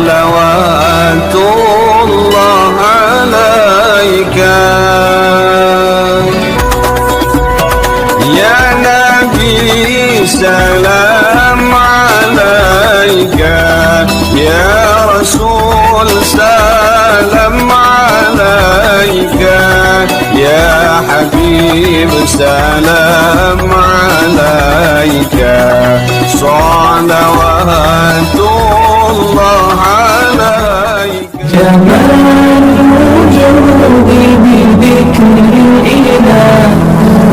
صلوات الله عليك يا نبي سلام عليك يا رسول سلام عليك يا حبيب سلام عليك صلوات الله عليك جمال الوجود بذكر الإله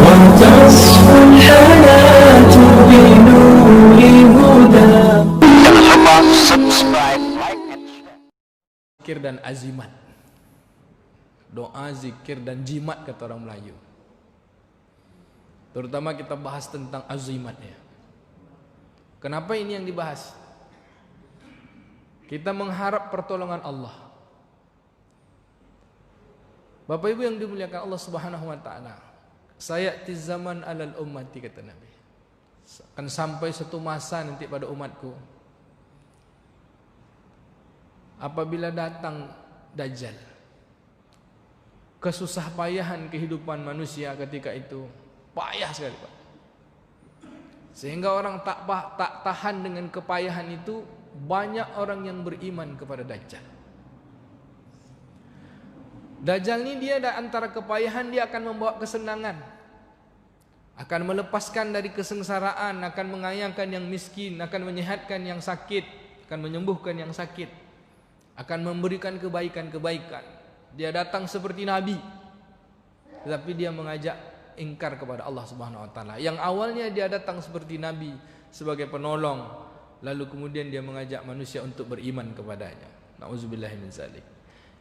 وتصفو الحياة بنور هدى. Zikir dan azimat. Doa, zikir dan jimat kata orang Melayu. Terutama kita bahas tentang azimatnya. Kenapa ini yang dibahas? Kita mengharap pertolongan Allah. Bapak Ibu yang dimuliakan Allah Subhanahu wa taala. Sayati zaman alal ummati kata Nabi. Akan sampai satu masa nanti pada umatku apabila datang Dajjal, kesusah payahan kehidupan manusia ketika itu payah sekali Pak. Sehingga orang tak tahan dengan kepayahan itu, banyak orang yang beriman kepada Dajjal. Dajjal ini dia ada antara kepayahan, dia akan membawa kesenangan, akan melepaskan dari kesengsaraan, akan mengayahkan yang miskin, akan menyehatkan yang sakit, akan menyembuhkan yang sakit, akan memberikan kebaikan-kebaikan. Dia datang seperti Nabi, tetapi dia mengajak ingkar kepada Allah Subhanahu wa taala. Yang awalnya dia datang seperti Nabi sebagai penolong, lalu kemudian dia mengajak manusia untuk beriman kepadanya. Nauzubillahi min zalik.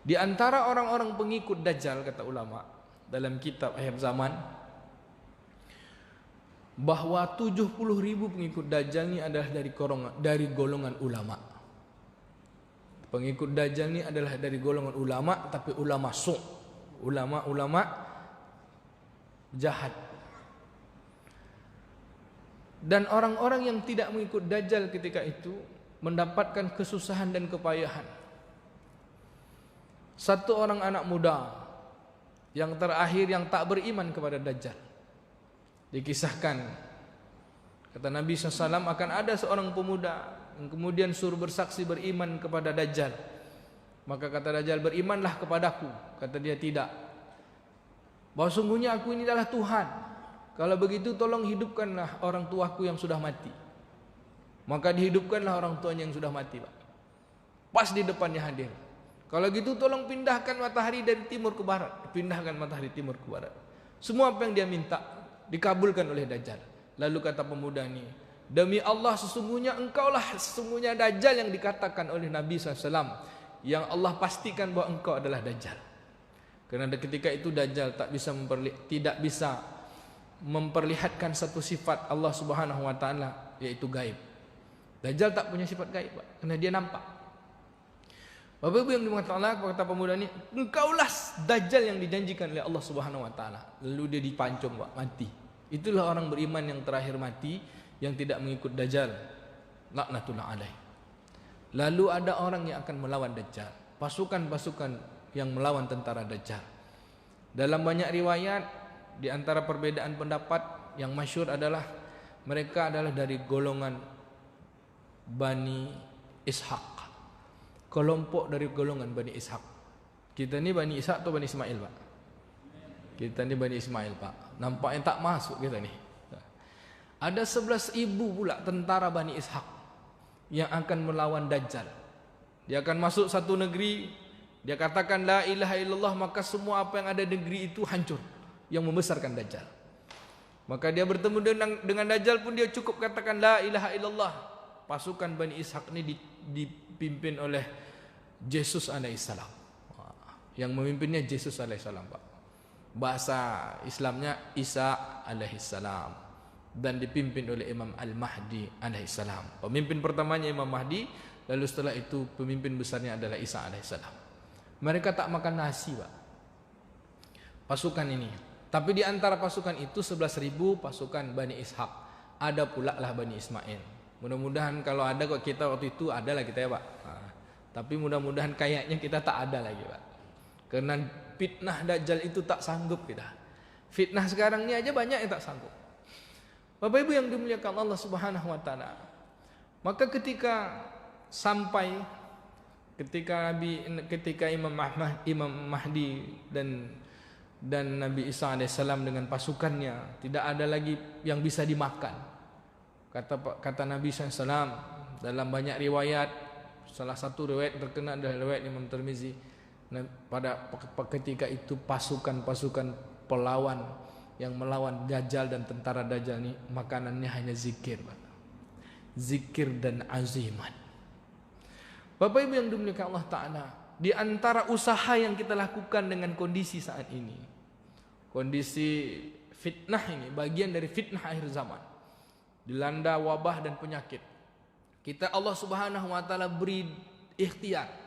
Di antara orang-orang pengikut Dajjal kata ulama dalam kitab Akhir Zaman, bahwa 70.000 pengikut Dajjal ini adalah dari golongan ulama. Pengikut Dajjal ini adalah dari golongan ulama, tapi ulama ulama jahat. Dan orang-orang yang tidak mengikut Dajjal ketika itu mendapatkan kesusahan dan kepayahan. Satu orang anak muda yang terakhir yang tak beriman kepada Dajjal, dikisahkan, kata Nabi SAW, akan ada seorang pemuda yang kemudian suruh bersaksi beriman kepada Dajjal. Maka kata Dajjal, berimanlah kepadaku. Kata dia, tidak, bahwa sungguhnya aku ini adalah Tuhan. Kalau begitu tolong hidupkanlah orang tuaku yang sudah mati. Maka dihidupkanlah orang tuanya yang sudah mati Pak. Pas di depannya hadir. Kalau gitu tolong pindahkan matahari dari timur ke barat. Pindahkan matahari timur ke barat. Semua apa yang dia minta dikabulkan oleh Dajjal. Lalu kata pemuda ini, demi Allah sesungguhnya engkaulah sesungguhnya Dajjal yang dikatakan oleh Nabi SAW, yang Allah pastikan bahwa engkau adalah Dajjal. Karena ketika itu Dajjal tidak bisa memperlihatkan satu sifat Allah Subhanahu wa taala, yaitu gaib. Dajjal tak punya sifat gaib Pak, karena dia nampak. Bapak Ibu yang dimaksud Allah, kata pemuda ini, engkaulah Dajjal yang dijanjikan oleh Allah Subhanahu wa taala. Lalu dia dipancung Pak, mati. Itulah orang beriman yang terakhir mati, yang tidak mengikut Dajjal. Laknatullah alaih. Lalu ada orang yang akan melawan Dajjal, pasukan-pasukan yang melawan tentara Dajjal. Dalam banyak riwayat, di antara perbedaan pendapat yang masyhur adalah mereka adalah dari golongan Bani Ishaq, kelompok dari golongan Bani Ishaq. Kita ni Bani Ishaq atau Bani Ismail Pak? Kita ni Bani Ismail Pak. Nampaknya tak masuk kita ni. Ada 11.000 pula tentara Bani Ishaq yang akan melawan Dajjal. Dia akan masuk satu negeri, dia katakan la ilaha illallah, maka semua apa yang ada di negeri itu hancur, yang membesarkan Dajjal. Maka dia bertemu dengan Dajjal pun dia cukup katakan la ilaha illallah. Pasukan Bani Ishaq ini dipimpin oleh Yesus alaihissalam. Yang memimpinnya Yesus alaihissalam Pak. Bahasa Islamnya Isa alaihissalam. Dan dipimpin oleh Imam Al-Mahdi alaihissalam. Pemimpin pertamanya Imam Mahdi, lalu setelah itu pemimpin besarnya adalah Isa alaihissalam. Mereka tak makan nasi Pak, pasukan ini. Tapi di antara pasukan itu 11.000 pasukan Bani Ishaq. Ada pula lah Bani Ismail. Mudah-mudahan kalau ada kok kita waktu itu adalah kita ya Pak. Tapi mudah-mudahan kayaknya kita tak ada lagi, Pak. Karena fitnah Dajjal itu tak sanggup kita. Fitnah sekarang ini aja banyak yang tak sanggup. Bapak Ibu yang dimuliakan Allah Subhanahu wa taala. Maka ketika Imam Mahdi dan Nabi Isa alaihissalam dengan pasukannya tidak ada lagi yang bisa dimakan. Kata Nabi SAW dalam banyak riwayat, salah satu riwayat terkenal adalah riwayat Imam Tirmizi. Pada ketika itu pasukan pelawan yang melawan Dajjal dan tentara Dajjal ini makanannya hanya zikir, Pak. Zikir dan azimat. Bapak Ibu yang dimuliakan Allah Ta'ala, di antara usaha yang kita lakukan dengan kondisi saat ini, kondisi fitnah ini, bagian dari fitnah akhir zaman, dilanda wabah dan penyakit, kita Allah Subhanahu wa Ta'ala beri ikhtiar.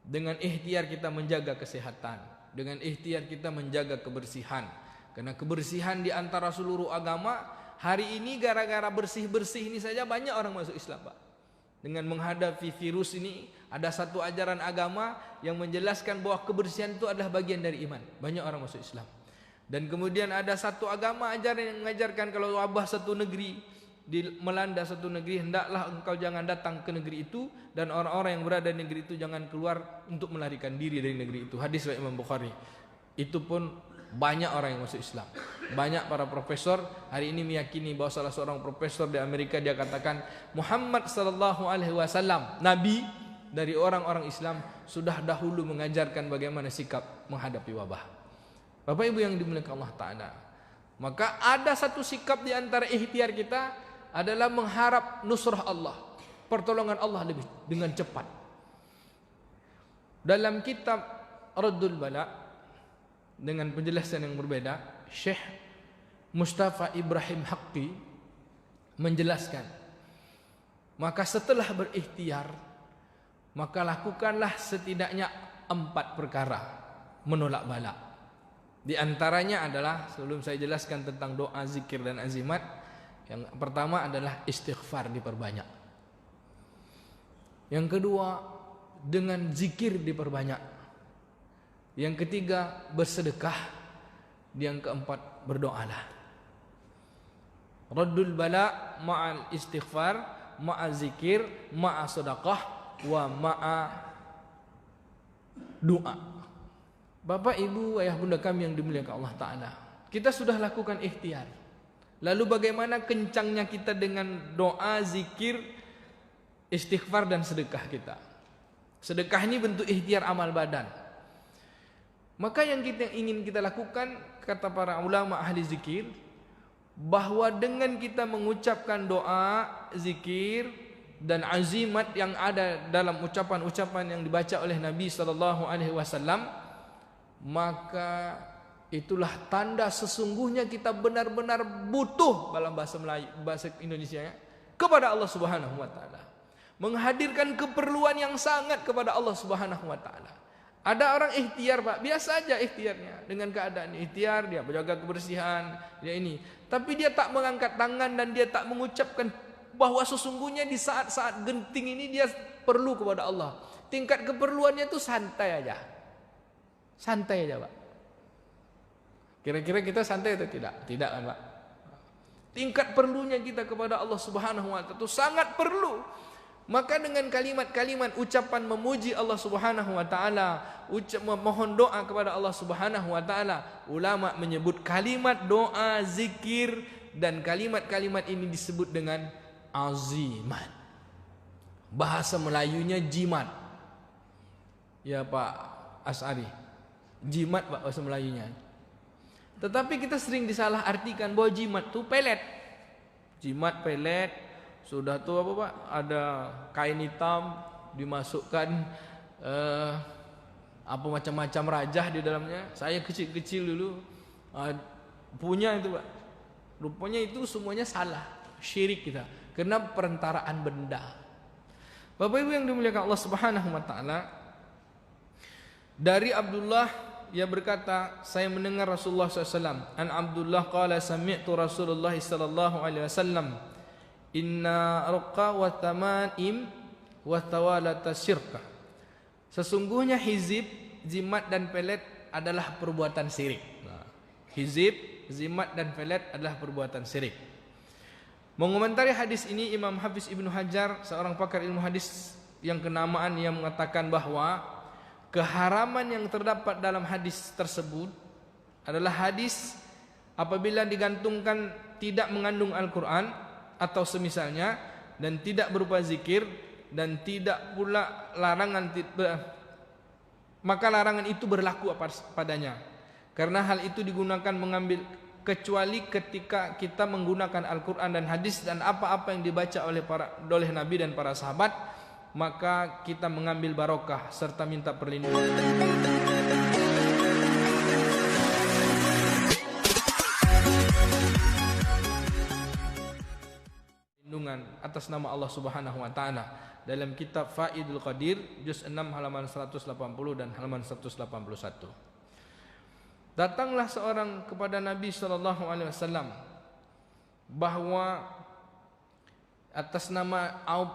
Dengan ikhtiar kita menjaga kesehatan, dengan ikhtiar kita menjaga kebersihan. Karena kebersihan di antara seluruh agama, hari ini gara-gara bersih-bersih ini saja banyak orang masuk Islam, Pak. Dengan menghadapi virus ini, ada satu ajaran agama yang menjelaskan bahwa kebersihan itu adalah bagian dari iman. Banyak orang masuk Islam. Dan kemudian ada satu agama ajaran yang mengajarkan kalau wabah satu negeri melanda satu negeri, hendaklah engkau jangan datang ke negeri itu, dan orang-orang yang berada di negeri itu jangan keluar untuk melarikan diri dari negeri itu. Hadis riwayat Imam Bukhari. Itu pun banyak orang yang masuk Islam. Banyak para profesor hari ini meyakini bahwa salah seorang profesor di Amerika, dia katakan Muhammad sallallahu alaihi wasallam, nabi dari orang-orang Islam, sudah dahulu mengajarkan bagaimana sikap menghadapi wabah. Bapak Ibu yang dimuliakan Allah Ta'ala, maka ada satu sikap di antara ikhtiar kita adalah mengharap nusrah Allah, pertolongan Allah lebih dengan cepat. Dalam kitab Raddul Bala dengan penjelasan yang berbeda, Syekh Mustafa Ibrahim Haqqi menjelaskan, maka setelah berikhtiar, maka lakukanlah setidaknya 4 perkara menolak bala. Di antaranya adalah, sebelum saya jelaskan tentang doa, zikir dan azimat, yang pertama adalah istighfar diperbanyak. Yang kedua, dengan zikir diperbanyak. Yang ketiga, bersedekah. Yang keempat, berdoalah. Raddul bala ma'al istighfar, ma'a zikir, ma'a sedekah, wa ma'a doa. Bapak, Ibu, ayah bunda kami yang dimuliakan Allah Ta'ala, kita sudah lakukan ikhtiar. Lalu bagaimana kencangnya kita dengan doa, zikir, istighfar dan sedekah kita? Sedekah ini bentuk ikhtiar amal badan. Maka yang ingin kita lakukan, kata para ulama ahli zikir, bahwa dengan kita mengucapkan doa, zikir dan azimat yang ada dalam ucapan-ucapan yang dibaca oleh Nabi SAW, maka itulah tanda sesungguhnya kita benar-benar butuh, dalam bahasa Melayu, bahasa Indonesia, kepada Allah Subhanahu wa Ta'ala. Menghadirkan keperluan yang sangat kepada Allah Subhanahu wa Ta'ala. Ada orang ikhtiar, Pak, biasa aja ikhtiarnya, dengan keadaan ikhtiar dia menjaga kebersihan, dia ini, tapi dia tak mengangkat tangan dan dia tak mengucapkan bahwa sesungguhnya di saat-saat genting ini dia perlu kepada Allah. Tingkat keperluannya itu santai aja. Santai aja, Pak. Kira-kira kita santai atau tidak? Tidak kan, Pak? Tingkat perlunya kita kepada Allah Subhanahu wa Ta'ala itu sangat perlu. Maka dengan kalimat-kalimat ucapan memuji Allah Subhanahu wa Ta'ala, mohon doa kepada Allah Subhanahu wa Ta'ala, ulama menyebut kalimat doa, zikir dan kalimat-kalimat ini disebut dengan azimat. Bahasa Melayunya jimat. Ya Pak As'ari, jimat Pak bahasa Melayunya. Tetapi kita sering disalah artikan bahwa jimat itu pelet. Jimat, pelet, sudah tuh apa Pak? Ada kain hitam dimasukkan apa macam-macam rajah di dalamnya. Saya kecil-kecil dulu punya itu Pak. Rupanya itu semuanya salah, syirik kita, karena perentaraan benda. Bapak Ibu yang dimuliakan Allah Subhanahu wa Ta'ala, dari Abdullah, ia berkata, saya mendengar Rasulullah SAW. An Abdullah qala sami'tu Rasulullah sallallahu alaihi wasallam, inna ruqa wa tamaim wa tawalata syirka. Sesungguhnya hizib, zimat dan pelet adalah perbuatan syirik. Hizib, zimat dan pelet adalah perbuatan syirik. Mengomentari hadis ini, Imam Hafiz Ibnu Hajar, seorang pakar ilmu hadis yang kenamaan, yang mengatakan bahwa keharaman yang terdapat dalam hadis tersebut adalah hadis apabila digantungkan tidak mengandung Al-Quran atau semisalnya, dan tidak berupa zikir, dan tidak pula larangan, maka larangan itu berlaku padanya. Karena hal itu digunakan mengambil, kecuali ketika kita menggunakan Al-Quran dan hadis dan apa-apa yang dibaca oleh Nabi dan para sahabat, maka kita mengambil barokah serta minta perlindungan atas nama Allah Subhanahu wa taala dalam kitab Faidul Qadir juz 6 halaman 180 dan halaman 181. Datanglah seorang kepada Nabi SAW bahwa atas nama Auf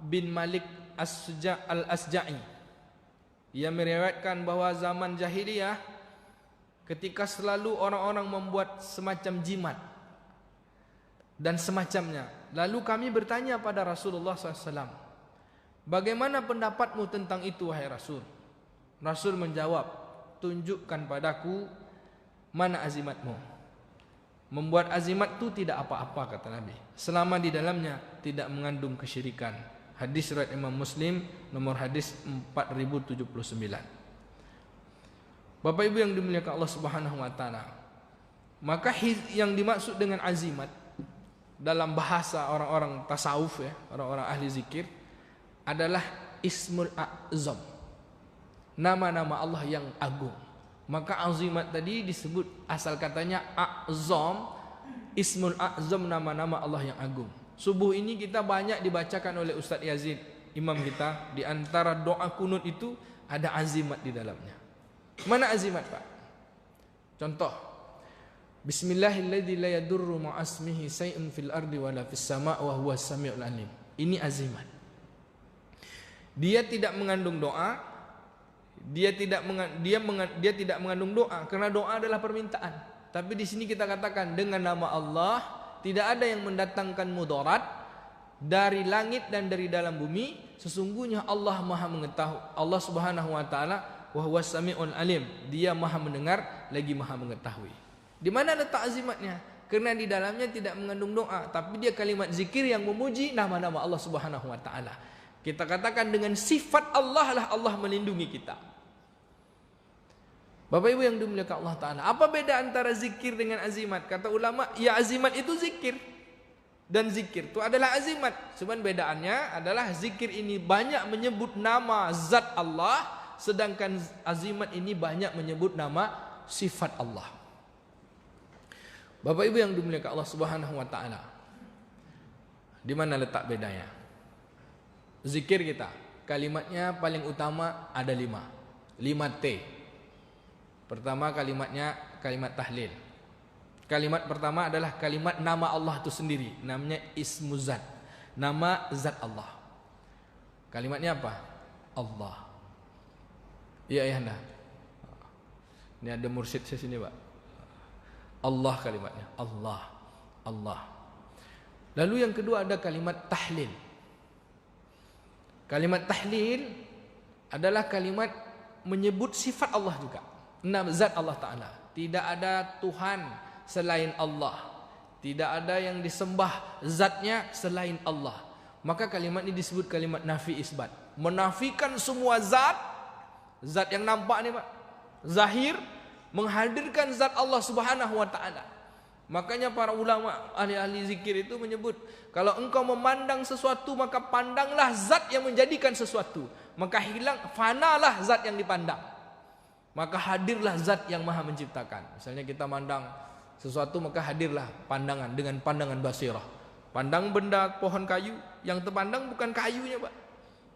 bin Malik Al-Asja'i, ia meriwayatkan bahwa zaman jahiliyah ketika selalu orang-orang membuat semacam jimat dan semacamnya. Lalu kami bertanya pada Rasulullah SAW, bagaimana pendapatmu tentang itu wahai Rasul? Rasul menjawab, tunjukkan padaku mana azimatmu. Membuat azimat itu tidak apa-apa, kata Nabi, selama di dalamnya tidak mengandung kesyirikan. Hadis riwayat Imam Muslim, nomor hadis 4079. Bapak Ibu yang dimuliakan Allah Subhanahu wa taala, maka yang dimaksud dengan azimat dalam bahasa orang-orang tasawuf, ya, orang-orang ahli zikir, adalah Ismul A'zam, nama-nama Allah yang agung. Maka azimat tadi disebut asal katanya A'zam, Ismul A'zam, nama-nama Allah yang agung. Subuh ini kita banyak dibacakan oleh Ustaz Yazid, imam kita. Di antara doa kunut itu ada azimat di dalamnya. Mana azimat, Pak? Contoh, Bismillahilladzi la yadurru ma'asmihi say'un fil ardi wala fis sama' wa huwas samiul alim. Ini azimat. Dia tidak mengandung doa, dia tidak mengandung doa karena doa adalah permintaan. Tapi di sini kita katakan dengan nama Allah, tidak ada yang mendatangkan mudarat dari langit dan dari dalam bumi. Sesungguhnya Allah Maha mengetahui. Allah Subhanahu wa taala wa huwas samiul alim. Dia Maha mendengar lagi Maha mengetahui. Di mana letak azimatnya? Karena di dalamnya tidak mengandung doa, tapi dia kalimat zikir yang memuji nama-nama Allah Subhanahu wa taala. Kita katakan dengan sifat Allah lah Allah melindungi kita. Bapak Ibu yang dimuliakan Allah taala, apa beda antara zikir dengan azimat? Kata ulama, ya azimat itu zikir dan zikir itu adalah azimat. Cuman bedaannya adalah zikir ini banyak menyebut nama zat Allah, sedangkan azimat ini banyak menyebut nama sifat Allah. Bapak Ibu yang dimuliakan Allah Subhanahu wa taala, di mana letak bedanya? Zikir kita, kalimatnya paling utama ada 5 T. Pertama kalimatnya kalimat tahlil. Kalimat pertama adalah kalimat nama Allah itu sendiri, namanya ismu zat, nama zat Allah. Kalimatnya apa? Allah. Iya ayahanda. Ini ada mursyid di sini, Pak. Allah kalimatnya, Allah, Allah. Lalu yang kedua ada kalimat tahlil. Kalimat tahlil adalah kalimat menyebut sifat Allah juga, nama zat Allah Ta'ala. Tidak ada Tuhan selain Allah, tidak ada yang disembah zatnya selain Allah. Maka kalimat ini disebut kalimat nafi isbat, menafikan semua zat yang nampak nih Pak, zahir, menghadirkan zat Allah Subhanahu wa taala. Makanya para ulama ahli-ahli zikir itu menyebut, kalau engkau memandang sesuatu maka pandanglah zat yang menjadikan sesuatu, maka hilang, fanalah zat yang dipandang, maka hadirlah zat yang maha menciptakan. Misalnya kita mandang sesuatu maka hadirlah pandangan dengan pandangan basirah. Pandang benda pohon kayu, yang terpandang bukan kayunya Pak,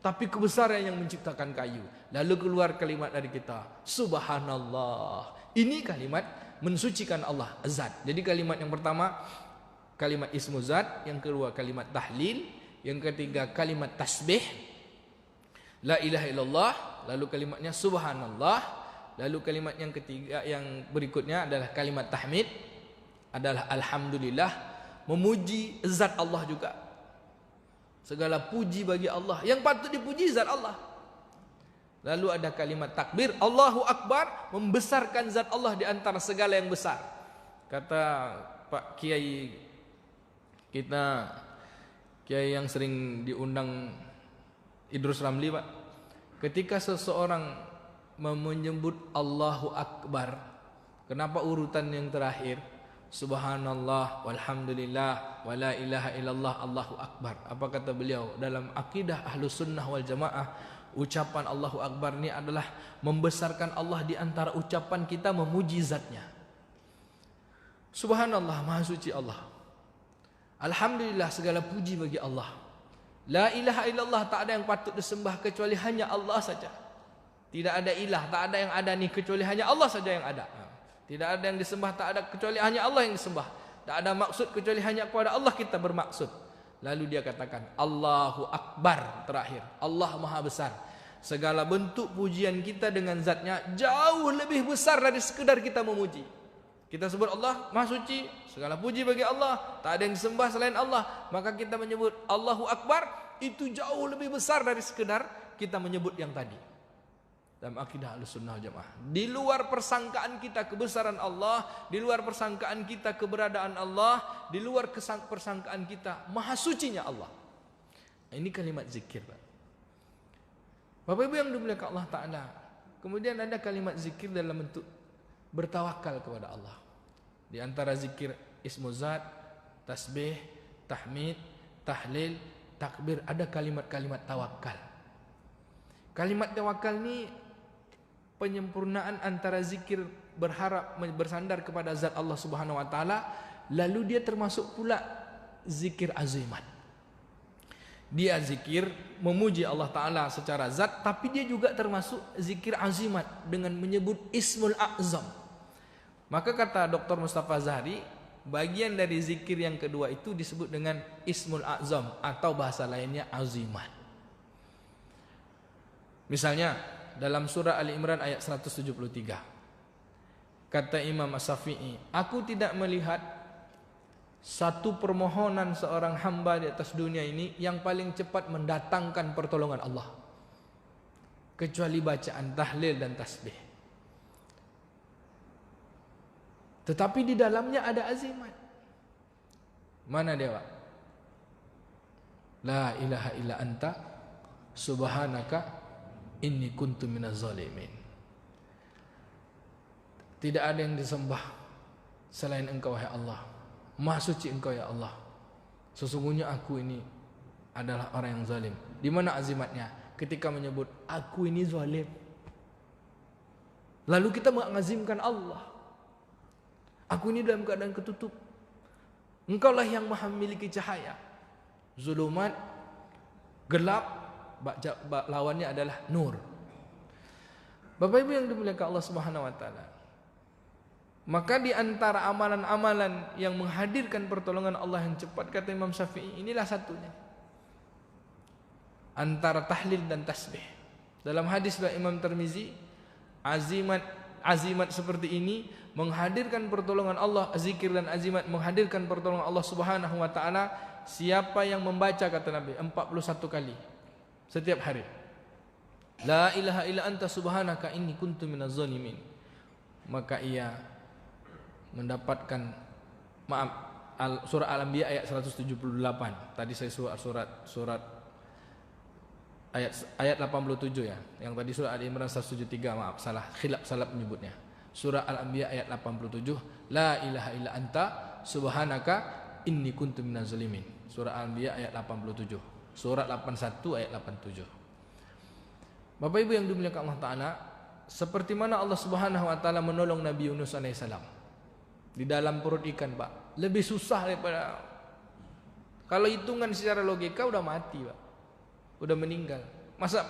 tapi kebesaran yang menciptakan kayu. Lalu keluar kalimat dari kita, Subhanallah. Ini kalimat mensucikan Allah, zat. Jadi kalimat yang pertama kalimat ismu zat, yang kedua kalimat tahlil, yang ketiga kalimat tasbih, la ilaha illallah, lalu kalimatnya subhanallah, lalu kalimat yang ketiga yang berikutnya adalah kalimat tahmid, adalah alhamdulillah, memuji zat Allah juga. Segala puji bagi Allah, yang patut dipuji zat Allah. Lalu ada kalimat takbir, Allahu Akbar, membesarkan zat Allah di antara segala yang besar. Kata Pak Kiai kita, Kiai yang sering diundang Idrus Ramli, Pak, ketika seseorang menyebut Allahu Akbar, kenapa urutan yang terakhir Subhanallah walhamdulillah wala ilaha illallah Allahu Akbar? Apa kata beliau? Dalam akidah Ahlus Sunnah wal Jamaah, ucapan Allahu Akbar ini adalah membesarkan Allah di antara ucapan kita memuji zatnya. Subhanallah, maha suci Allah. Alhamdulillah, segala puji bagi Allah. La ilaha illallah, tak ada yang patut disembah kecuali hanya Allah saja. Tidak ada ilah, tak ada yang ada nih kecuali hanya Allah saja yang ada. Tidak ada yang disembah, tak ada kecuali hanya Allah yang disembah. Tak ada maksud kecuali hanya kepada Allah kita bermaksud. Lalu dia katakan Allahu Akbar terakhir. Allah Maha Besar. Segala bentuk pujian kita dengan zatnya jauh lebih besar dari sekedar kita memuji. Kita sebut Allah Maha Suci, segala puji bagi Allah, tak ada yang disembah selain Allah. Maka kita menyebut Allahu Akbar, itu jauh lebih besar dari sekedar kita menyebut yang tadi. Dalam akidah Ahlussunnah wal Jamaah, di luar persangkaan kita kebesaran Allah, di luar persangkaan kita keberadaan Allah, di luar persangkaan kita maha sucinya Allah. Ini kalimat zikir, Pak. Bapak Ibu yang dimuliakan Allah Ta'ala, kemudian ada kalimat zikir dalam bentuk bertawakal kepada Allah. Di antara zikir ismu zat, tasbih, tahmid, tahlil, takbir, ada kalimat-kalimat tawakal. Kalimat tawakal ini penyempurnaan antara zikir berharap bersandar kepada zat Allah Subhanahu wa taala, lalu dia termasuk pula zikir azimat. Dia zikir memuji Allah taala secara zat, tapi dia juga termasuk zikir azimat dengan menyebut Ismul A'zam. Maka kata Dr. Mustafa Zahri, bagian dari zikir yang kedua itu disebut dengan Ismul A'zam atau bahasa lainnya azimat. Misalnya dalam surah Ali Imran ayat 173, kata Imam As-Syafi'i, aku tidak melihat satu permohonan seorang hamba di atas dunia ini yang paling cepat mendatangkan pertolongan Allah kecuali bacaan tahlil dan tasbih. Tetapi di dalamnya ada azimat. Mana dia, Pak? La ilaha illa anta subhanaka inni kuntu minaz zalimin. Tidak ada yang disembah selain Engkau, wahai Allah. Maha suci Engkau, ya Allah. Sesungguhnya aku ini adalah orang yang zalim. Di mana azimatnya? Ketika menyebut aku ini zalim, lalu kita mengazimkan Allah. Aku ini dalam keadaan ketutup. Engkaulah yang maha memiliki cahaya. Zulumat, gelap, lawannya adalah nur. Bapak Ibu yang dimuliakan Allah Subhanahu wa taala, maka di antara amalan-amalan yang menghadirkan pertolongan Allah yang cepat, kata Imam Syafi'i, inilah satunya, antara tahlil dan tasbih. Dalam hadis dari Imam Tirmizi, azimat seperti ini menghadirkan pertolongan Allah. Zikir dan azimat menghadirkan pertolongan Allah Subhanahu wa taala. Siapa yang membaca, kata Nabi, 41 kali setiap hari, la ilaha illa anta subhanaka inni kuntu minaz zalimin, maka ia mendapatkan surah Al-Anbiya ayat 178. Tadi saya surat ayat 87 ya. Yang tadi surah Al-Imran 173, salah menyebutnya. Surah Al-Anbiya ayat 87, la ilaha illa anta subhanaka inni kuntu minaz zalimin. Surah Al-Anbiya ayat 87. Surat 81 ayat 87. Bapak Ibu yang dimuliakan Allah Ta'ala, seperti mana Allah Subhanahu wa taala menolong Nabi Yunus alaihissalam di dalam perut ikan, Pak. Lebih susah daripada, kalau hitungan secara logika udah mati, Pak. Udah meninggal. Masa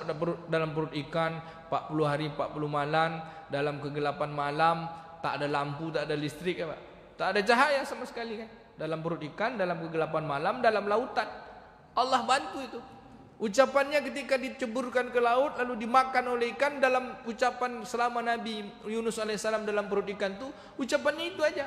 dalam perut ikan 40 hari 40 malam dalam kegelapan malam, tak ada lampu, tak ada listrik, Pak. Tak ada cahaya sama sekali kan. Dalam perut ikan, dalam kegelapan malam, dalam lautan. Allah bantu itu. Ucapannya ketika diceburkan ke laut lalu dimakan oleh ikan, dalam ucapan selama Nabi Yunus alaihissalam dalam perut ikan itu, ucapannya itu aja.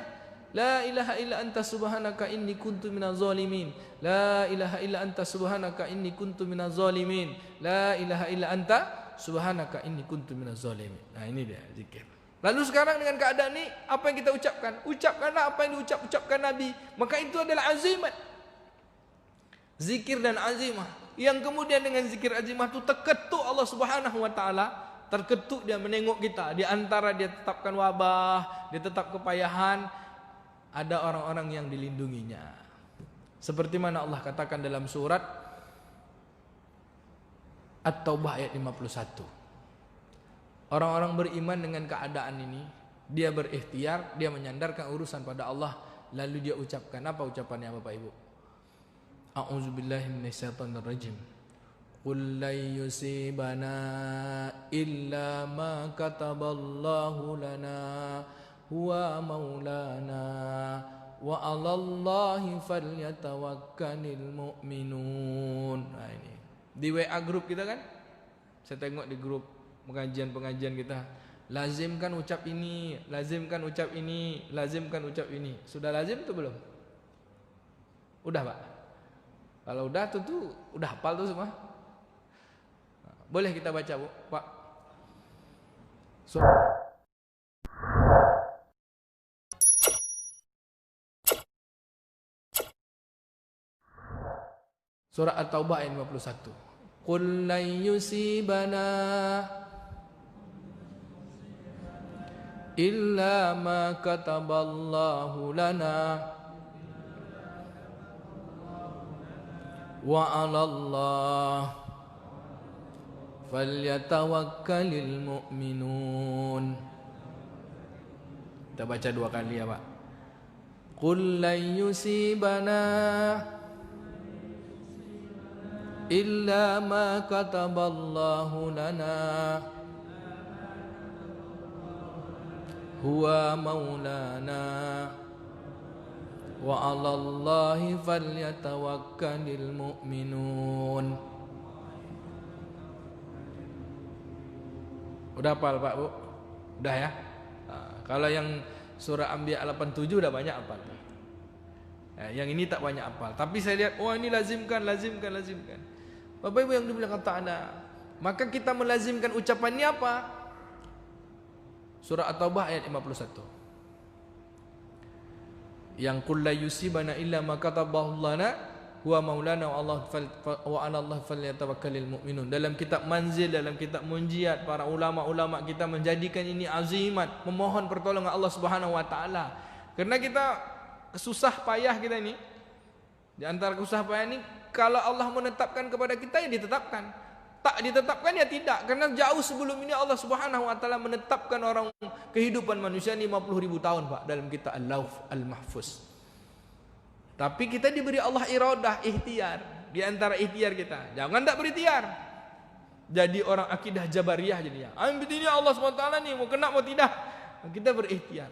La ilaha illa anta subhanaka inni kuntu minaz zalimin. La ilaha illa anta subhanaka inni kuntu minaz zalimin. La ilaha illa anta subhanaka inni kuntu minaz zalimin. Nah, ini dia zikir. Lalu sekarang dengan keadaan ini, apa yang kita ucapkan? Ucapkanlah apa yang diucapkan Nabi. Maka itu adalah azimat. Zikir dan azimah. Yang kemudian dengan zikir azimah itu terketuk Allah Subhanahu wa taala, terketuk dia menengok kita. Di antara dia tetapkan wabah, dia tetap kepayahan, ada orang-orang yang dilindunginya. Seperti mana Allah katakan dalam surat At-Taubah ayat 51. Orang-orang beriman dengan keadaan ini, dia berikhtiar, dia menyandarkan urusan pada Allah, lalu dia ucapkan apa ucapannya Bapak Ibu? A'udzubillahi minasyaitonirrajim. Qul la yusibana illa ma kataballahu lana huwa maulana wa 'alallahi falyatawakkalul mu'minun. Nah, ini di WA grup kita kan, saya tengok di grup pengajian kita, lazimkan ucap ini, lazimkan ucap ini, lazimkan ucap ini. Sudah lazim atau belum? Udah Pak? Kalau udah tentu udah hafal tuh semua. Boleh kita baca Bu, Pak? Surah At-Taubah ayat 51. Qul lan yusibana illa ma kataballahu lana wa 'alallah falyatawakkalul mu'minun. Kita baca 2 kali ya Pak. Qul lan yusibana illa ma kataballahu lana huwa maulana wa 'alallahi falyatawakkalul mu'minun. Udah hafal Pak Bu? Udah ya? Nah, kalau yang surah Anbiya 87 udah banyak hafal. Nah, yang ini tak banyak hafal. Tapi saya lihat, wah ini lazimkan. Bapak Ibu yang dimuliakan ta'ala, maka kita melazimkan ucapannya apa? Surah At-Taubah ayat 51. Yang qul la yusibana illa ma katabahu lana huwa maulana wa 'alallahi falyatawakkalul mu'minun. Dalam kitab Manzil, dalam kitab Munjiat, para ulama-ulama kita menjadikan ini azimat, memohon pertolongan Allah Subhanahu wa taala. Karena kita susah payah kita ini, di antara susah payah ini, kalau Allah menetapkan kepada kita ya ditetapkan, tak ditetapkan ya tidak. Karena jauh sebelum ini Allah Subhanahu wa taala menetapkan orang kehidupan manusia 50.000 tahun Pak dalam kitab Al-Lauh Al-Mahfuz. Tapi kita diberi Allah iradah, ikhtiar. Di antara ikhtiar kita, jangan tak berikhtiar. Jadi orang akidah Jabariyah jadinya. Ini Allah SWT nih mau kena mau tidak. Kita berikhtiar.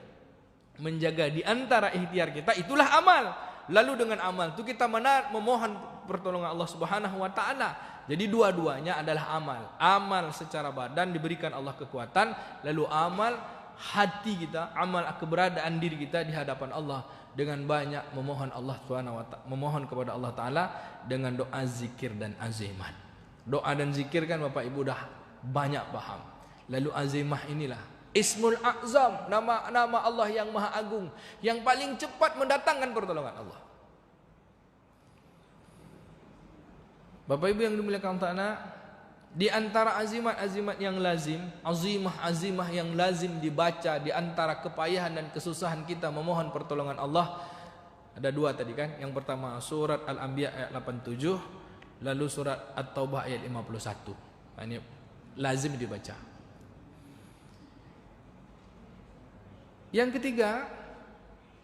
Menjaga di antara ikhtiar kita itulah amal. Lalu dengan amal itu kita memohon pertolongan Allah Subhanahu wa taala. Jadi dua-duanya adalah amal. Amal secara badan diberikan Allah kekuatan, lalu amal hati kita, amal keberadaan diri kita di hadapan Allah dengan banyak memohon Allah Subhanahu wa taala, memohon kepada Allah taala dengan doa, zikir dan azimah. Doa dan zikir kan Bapak Ibu dah banyak paham. Lalu azimah inilah Ismul A'zam, nama Allah yang Maha Agung, yang paling cepat mendatangkan pertolongan Allah. Bapak Ibu yang dimuliakan ta'ala, di antara azimat-azimat yang lazim, azimah-azimah yang lazim dibaca di antara kepayahan dan kesusahan kita memohon pertolongan Allah, ada 2 tadi kan. Yang pertama surat Al-Anbiya ayat 87, lalu surat At-Taubah ayat 51. Ini lazim dibaca. Yang ketiga,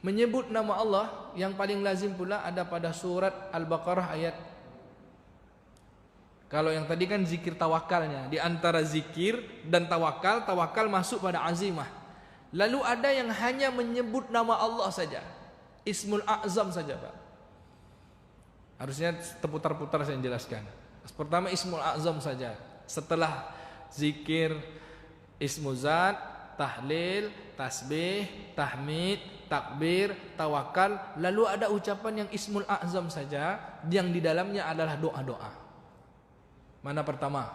menyebut nama Allah yang paling lazim pula ada pada surat Al-Baqarah ayat. Kalau yang tadi kan zikir tawakalnya, di antara zikir dan tawakal masuk pada azimah. Lalu ada yang hanya menyebut nama Allah saja, Ismul A'zam saja Pak. Harusnya terputar-putar saya jelaskan. Pertama Ismul A'zam saja. Setelah zikir Ismu Zat, tahlil, tasbih, tahmid, takbir, tawakal, lalu ada ucapan yang Ismul A'zam saja, yang di dalamnya adalah doa-doa. Mana pertama?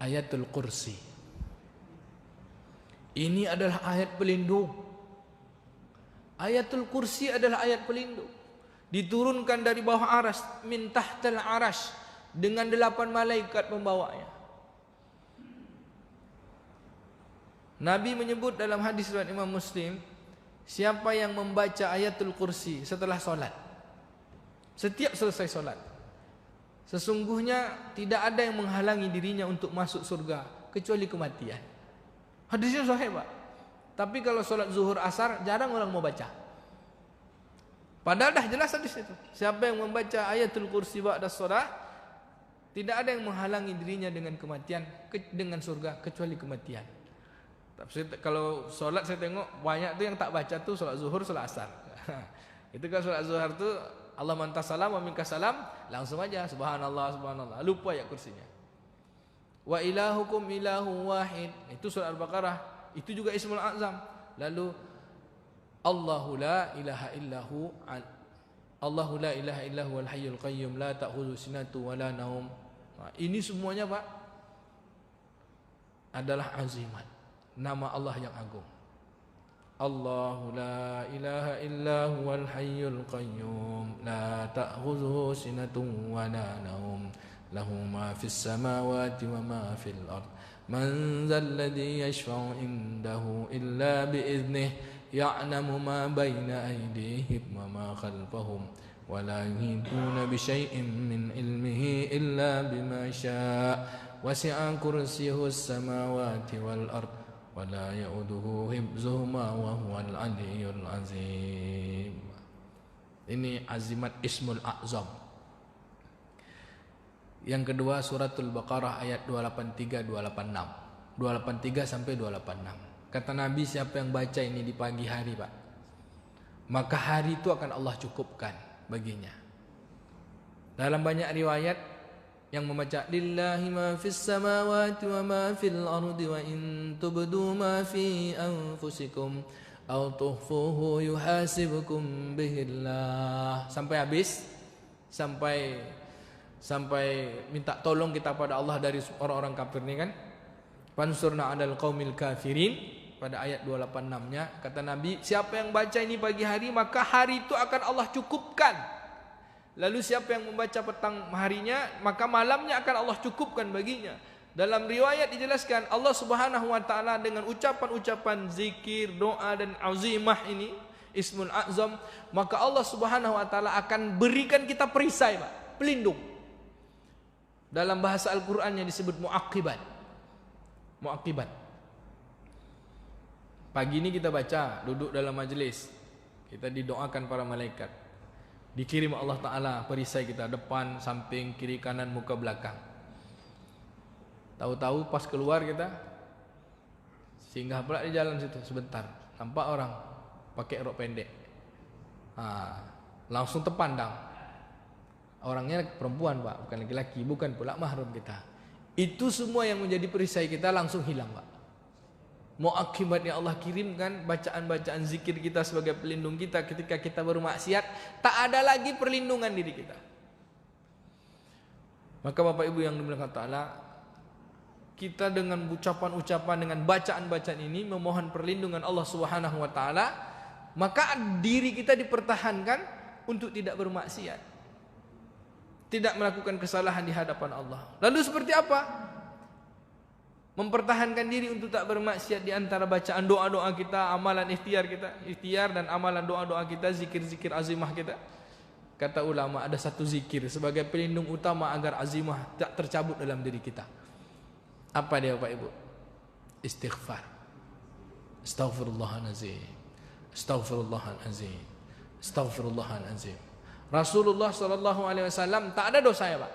Ayatul Kursi. Ini adalah ayat pelindung. Ayatul Kursi adalah ayat pelindung. Diturunkan dari bawah aras, min tahtal arash, dengan 8 malaikat membawanya. Nabi menyebut dalam hadis riwayat Imam Muslim, siapa yang membaca ayatul kursi setelah solat, setiap selesai solat, sesungguhnya tidak ada yang menghalangi dirinya untuk masuk surga kecuali kematian. Hadisnya sahih, Pak. Tapi kalau solat zuhur asar jarang orang mau baca. Padahal dah jelas hadis itu. Siapa yang membaca ayatul kursi ba'da solat, tidak ada yang menghalangi dirinya dengan kematian, dengan surga kecuali kematian. Tapi kalau solat saya tengok banyak tuh yang tak baca tuh solat zuhur, solat asar. Itu kan solat zuhur tuh Allah mantas salam wa minkas salam, langsung aja subhanallah subhanallah, lupa ya kursinya. Wa ilahukum ilahu wahid, itu surat Al-Baqarah, itu juga Ismul A'zam. Lalu Allahu la ilaha illahu Allahu la ilaha illahu wal hayyul qayyum la ta'khudhu sinatu wa la naum. Ini semuanya, Pak, adalah azimat, nama Allah yang agung. Allahu la ilaha illahu wal hayyul qayyum la ta'khudhuhu sinatun wa la naum lahu ma fis samawati wa ma fil ard man dzal ladzi yashfa'u indahu illa bi idnihi ya'lamu ma baina aydihim wa ma khalfahum wa la yuhituna bi syai'in min ilmihi illa bima syaa' wasi'a kursiyyuhu as-samawati wal ard wa la ya'uduhu hifdzuhuma wa huwal 'aliyyul 'azim. Ini azimat Ismul A'zam. Yang kedua suratul Baqarah ayat 283 286. 283 sampai 286. Kata Nabi, siapa yang baca ini di pagi hari, Pak, maka hari itu akan Allah cukupkan baginya. Dalam banyak riwayat yang membaca lillahi ma fis samawati wa ma fil ardi wa in tubdu ma fi anfusikum aw tukhfuhu yuhasibukum bihillah, sampai habis, sampai minta tolong kita pada Allah dari orang-orang kafir ini kan. Fansurna 'alal qaumil kafirin, pada ayat 286-nya kata Nabi, siapa yang baca ini pagi hari maka hari itu akan Allah cukupkan. Lalu siapa yang membaca petang harinya maka malamnya akan Allah cukupkan baginya. Dalam riwayat dijelaskan Allah Subhanahu wa taala dengan ucapan-ucapan zikir, doa dan azimah ini Ismul A'zam, maka Allah Subhanahu wa taala akan berikan kita perisai, Pak, pelindung. Dalam bahasa Al-Qur'an yang disebut muaqibat. Muaqibat. Pagi ini kita baca, duduk dalam majelis, kita didoakan para malaikat, dikirim Allah Ta'ala perisai kita, depan, samping, kiri, kanan, muka, belakang. Tahu-tahu pas keluar kita singgah pula di jalan situ sebentar, nampak orang pakai rok pendek, langsung terpandang. Orangnya perempuan, Pak, bukan laki-laki, bukan pula mahram kita. Itu semua yang menjadi perisai kita langsung hilang, Pak. Mau akibatnya Allah kirimkan bacaan-bacaan zikir kita sebagai pelindung kita ketika kita bermaksiat, tak ada lagi perlindungan diri kita. Maka Bapak Ibu yang dimuliakan Allah, kita dengan ucapan-ucapan, dengan bacaan-bacaan ini memohon perlindungan Allah Subhanahu wa taala, maka diri kita dipertahankan untuk tidak bermaksiat, tidak melakukan kesalahan di hadapan Allah. Lalu seperti apa? Mempertahankan diri untuk tak bermaksiat di antara bacaan doa-doa kita, amalan ikhtiar kita, ikhtiar dan amalan doa-doa kita, zikir-zikir azimah kita. Kata ulama, ada satu zikir sebagai pelindung utama agar azimah tak tercabut dalam diri kita. Apa dia, Bapak Ibu? Istighfar. Astaghfirullahalazim. Astaghfirullahalazim. Astaghfirullahalazim. Rasulullah SAW tak ada dosa, ya Pak.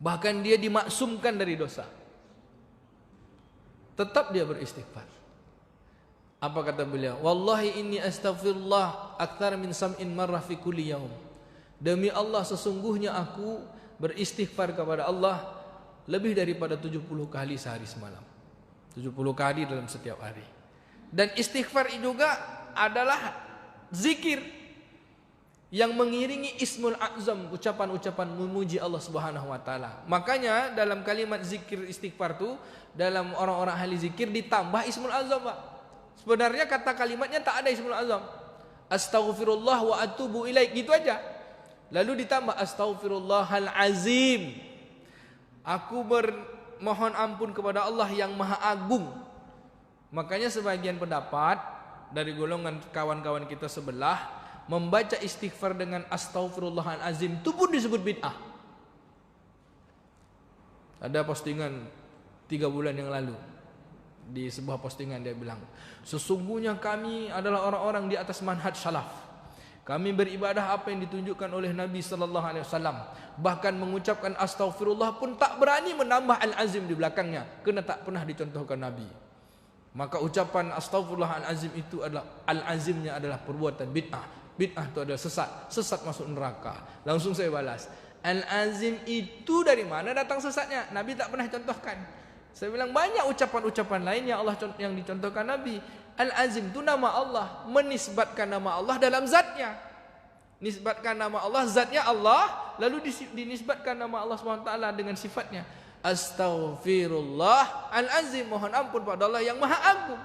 Bahkan dia dimaksumkan dari dosa. Tetap dia beristighfar. Apa kata beliau? Wallahi inni astaghfirullah akthar min sam'in marrah fi kulli yaum. Demi Allah sesungguhnya aku beristighfar kepada Allah lebih daripada 70 kali sehari semalam. 70 kali dalam setiap hari. Dan istighfar juga adalah zikir yang mengiringi ismul azam, ucapan-ucapan memuji Allah Subhanahu wa taala. Makanya dalam kalimat zikir istighfar tu, dalam orang-orang ahli zikir ditambah ismul azam, Pak. Sebenarnya kata kalimatnya tak ada ismul azam. Astaghfirullah wa atubu ilaik, gitu aja. Lalu ditambah astaghfirullahal azim. Aku bermohon ampun kepada Allah yang maha agung. Makanya sebagian pendapat dari golongan kawan-kawan kita sebelah membaca istighfar dengan astaghfirullahalazim itu pun disebut bid'ah. Ada postingan 3 bulan yang lalu, di sebuah postingan dia bilang, sesungguhnya kami adalah orang-orang di atas manhaj salaf. Kami beribadah apa yang ditunjukkan oleh Nabi sallallahu alaihi wasallam. Bahkan mengucapkan astaghfirullah pun tak berani menambah al-azim di belakangnya, kerana tak pernah dicontohkan Nabi. Maka ucapan astaghfirullahalazim itu adalah al-azimnya adalah perbuatan bid'ah. Bid'ah itu adalah sesat, sesat masuk neraka. Langsung saya balas, al-azim itu dari mana datang sesatnya? Nabi tak pernah contohkan. Saya bilang banyak ucapan-ucapan lain yang Allah yang dicontohkan Nabi. Al-azim itu nama Allah, menisbatkan nama Allah dalam zatnya. Nisbatkan nama Allah, zatnya Allah, lalu dinisbatkan nama Allah SWT dengan sifatnya. Astaghfirullah al-azim, mohon ampun pada Allah yang maha agung.